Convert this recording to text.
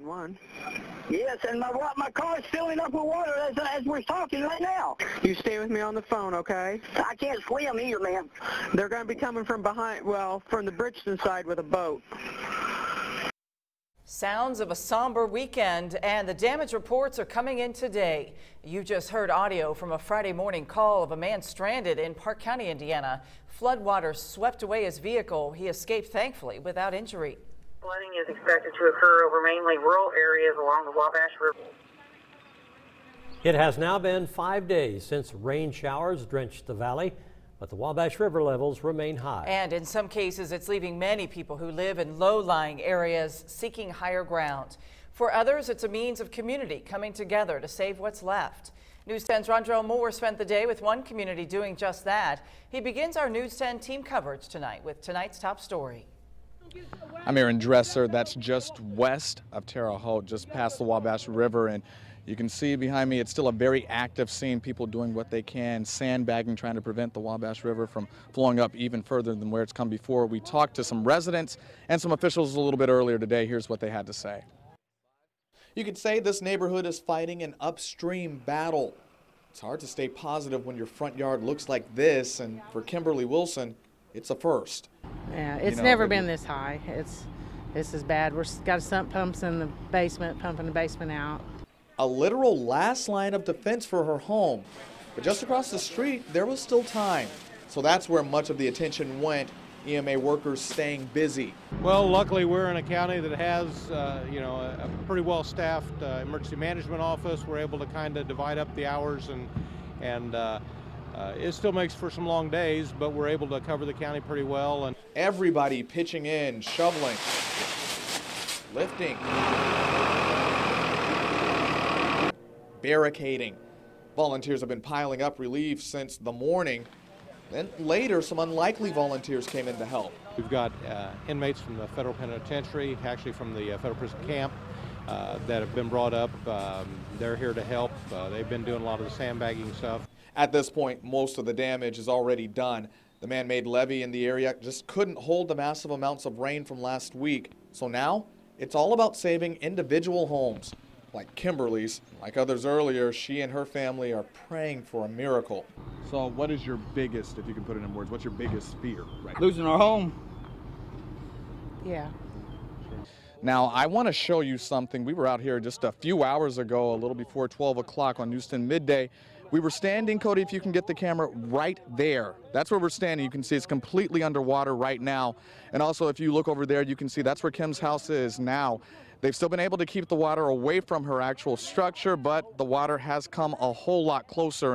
911. Yes, and my car is filling up with water as we're talking right now. You stay with me on the phone, okay? I can't swim either, man. They're going to be coming from behind, well, from the Bridgeton side with a boat. Sounds of a somber weekend, and the damage reports are coming in today. You just heard audio from a Friday morning call of a man stranded in Park County, Indiana. Floodwaters swept away his vehicle. He escaped, thankfully, without injury. Flooding is expected to occur over mainly rural areas along the Wabash River. It has now been 5 days since rain showers drenched the valley, but the Wabash River levels remain high. And in some cases, it's leaving many people who live in low-lying areas seeking higher ground. For others, it's a means of community coming together to save what's left. News 10's Rondrell Moore spent the day with one community doing just that. He begins our News 10 team coverage tonight with tonight's top story. I'm Aaron Dresser. That's just west of Terre Haute, just past the Wabash River, and you can see behind me it's still a very active scene. People doing what they can, sandbagging, trying to prevent the Wabash River from flowing up even further than where it's come before. We talked to some residents and some officials a little bit earlier today. Here's what they had to say. You could say this neighborhood is fighting an upstream battle. It's hard to stay positive when your front yard looks like this, and for Kimberly Wilson, it's a first. Yeah, it's never been this high. This is bad. We've got sump pumps in the basement, pumping the basement out. A literal last line of defense for her home. But just across the street, there was still time. So that's where much of the attention went. EMA workers staying busy. Well, luckily we're in a county that has, a pretty well-staffed emergency management office. We're able to kind of divide up the hours, and it still makes for some long days, but we're able to cover the county pretty well. And everybody pitching in, shoveling, lifting, barricading. Volunteers have been piling up relief since the morning. Then later, some unlikely volunteers came in to help. We've got inmates from the federal penitentiary, actually from the federal prison camp, that have been brought up. They're here to help. They've been doing a lot of the sandbagging stuff. At this point, most of the damage is already done. The man-made levee in the area just couldn't hold the massive amounts of rain from last week. So now, it's all about saving individual homes. Like Kimberly's, like others earlier, she and her family are praying for a miracle. So what is your biggest, if you can put it in words, what's your biggest fear right now? Losing our home. Yeah. Now, I want to show you something. We were out here just a few hours ago, a little before 12 o'clock on News 10 midday. We were standing, Cody, if you can get the camera, right there. That's where we're standing. You can see it's completely underwater right now. And also, if you look over there, you can see that's where Kim's house is now. They've still been able to keep the water away from her actual structure, but the water has come a whole lot closer.